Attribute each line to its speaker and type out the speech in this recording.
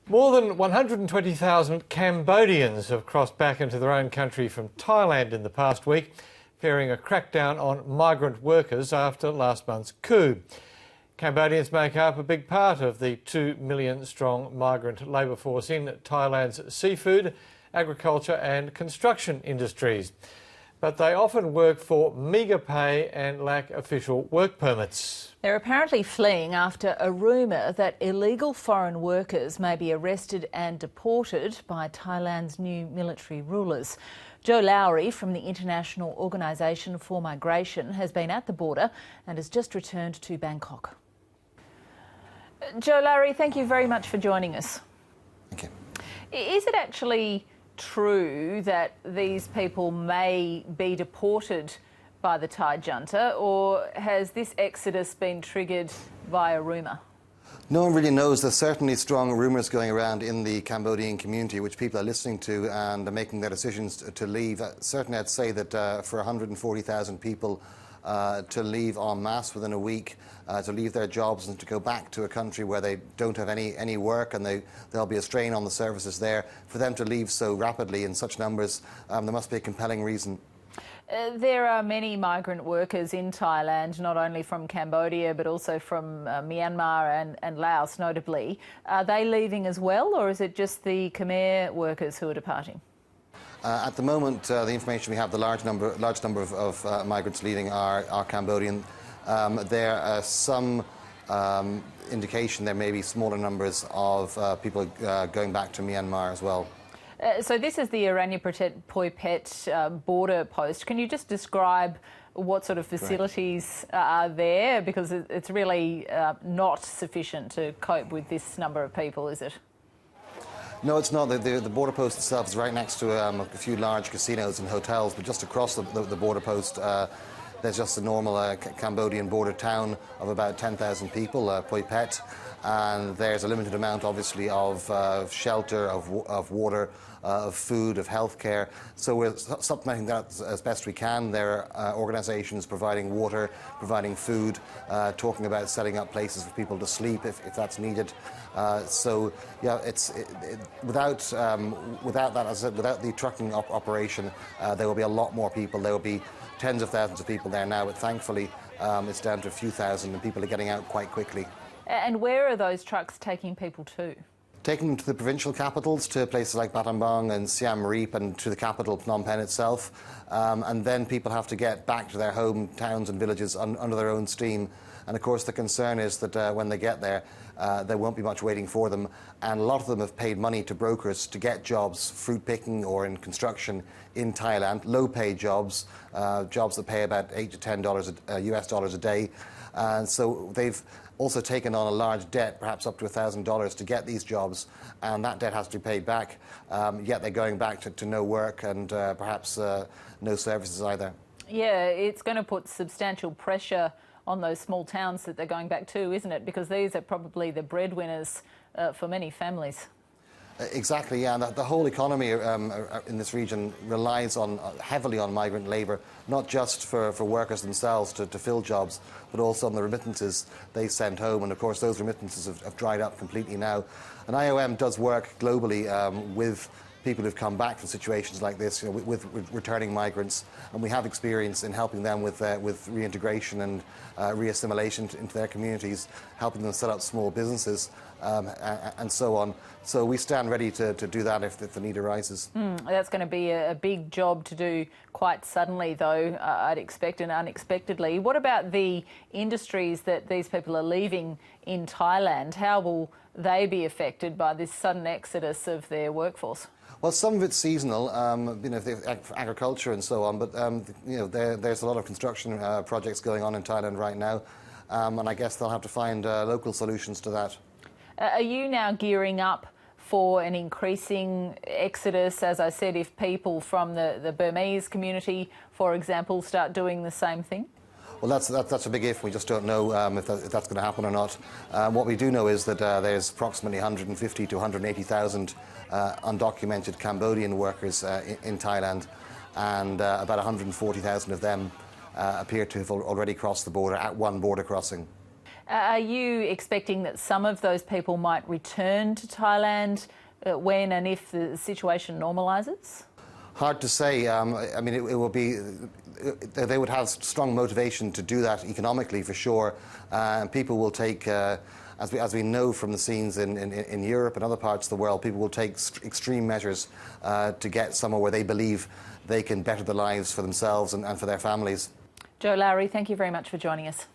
Speaker 1: More than 120,000 Cambodians have crossed back into their own country from Thailand in the past week, fearing a crackdown on migrant workers after last month's coup. Cambodians make up a big part of the 2 million strong migrant labour force in Thailand's seafood, agriculture and construction industries. But they often work for meagre pay and lack official work permits.
Speaker 2: They're apparently fleeing after a rumour that illegal foreign workers may be arrested and deported by Thailand's new military rulers. Joe Lowry from the International Organisation for Migration has been at the border and has just returned to Bangkok. Joe Lowry, thank you very much for joining us.
Speaker 3: Thank you.
Speaker 2: Is it actually true that these people may be deported by the Thai junta, or has this exodus been triggered by a rumour?
Speaker 3: No one really knows. There's certainly strong rumours going around in the Cambodian community which people are listening to and are making their decisions to leave. Certainly I'd say that for 140,000 people to leave en masse within a week, to leave their jobs and to go back to a country where they don't have any work and there'll be a strain on the services there. For them to leave so rapidly in such numbers, there must be a compelling reason.
Speaker 2: There are many migrant workers in Thailand, not only from Cambodia but also from Myanmar and Laos notably. Are they leaving as well, or is it just the Khmer workers who are departing?
Speaker 3: At the moment, the information we have, the large number of migrants leaving are Cambodian. There are some indication there may be smaller numbers of people going back to Myanmar as well.
Speaker 2: So this is the Aranyapret border post. Can you just describe what sort of facilities are there? Because it's really not sufficient to cope with this number of people, is it?
Speaker 3: No, it's not. The border post itself is right next to a few large casinos and hotels, but just across the border post there's just a normal Cambodian border town of about 10,000 people, Phoi Phet, and there's a limited amount, obviously, of shelter, of water, of food, of healthcare. So we're supplementing that as best we can. There are organisations providing water, providing food, talking about setting up places for people to sleep if that's needed. So yeah, without that, as I said, without the trucking operation, there will be a lot more people. There will be tens of thousands of people there now, but thankfully it's down to a few thousand and people are getting out quite quickly.
Speaker 2: And where are those trucks taking people to?
Speaker 3: Taking them to the provincial capitals, to places like Battambang and Siem Reap, and to the capital, Phnom Penh itself. And then people have to get back to their home towns and villages under their own steam. And of course the concern is that when they get there, there won't be much waiting for them. And a lot of them have paid money to brokers to get jobs, fruit picking or in construction in Thailand, low-paid jobs, jobs that pay about $8 to $10 US dollars a day. And so they've also taken on a large debt, perhaps up to $1,000 to get these jobs, and that debt has to be paid back, yet they're going back to no work and perhaps no services either. Yeah,
Speaker 2: it's going to put substantial pressure on those small towns that they're going back to, isn't it? Because these are probably the breadwinners for many families.
Speaker 3: Exactly, yeah. And the whole economy in this region relies heavily on migrant labour, not just for workers themselves to fill jobs, but also on the remittances they send home. And of course, those remittances have dried up completely now. And IOM does work globally with people who've come back from situations like this, with returning migrants, and we have experience in helping them with reintegration and reassimilation into their communities, helping them set up small businesses and so on. So we stand ready to do that if the need arises.
Speaker 2: That's going to be a big job to do quite suddenly, though, I'd expect, and unexpectedly. What about the industries that these people are leaving in Thailand? How will they be affected by this sudden exodus of their workforce?
Speaker 3: Well, some of it's seasonal, agriculture and so on, but there's a lot of construction projects going on in Thailand right now, and I guess they'll have to find local solutions to that.
Speaker 2: Are you now gearing up for an increasing exodus, as I said, if people from the Burmese community, for example, start doing the same thing?
Speaker 3: Well, that's a big if. We just don't know if that's going to happen or not. What we do know is that there's approximately 150 to 180,000 undocumented Cambodian workers in Thailand, and about 140,000 of them appear to have already crossed the border at one border crossing.
Speaker 2: Are you expecting that some of those people might return to Thailand when and if the situation normalises?
Speaker 3: Hard to say. I mean, it will be. They would have strong motivation to do that economically, for sure. People will take, as we know from the scenes in Europe and other parts of the world, people will take extreme measures to get somewhere where they believe they can better their lives for themselves and for their families.
Speaker 2: Joe Lowry, thank you very much for joining us.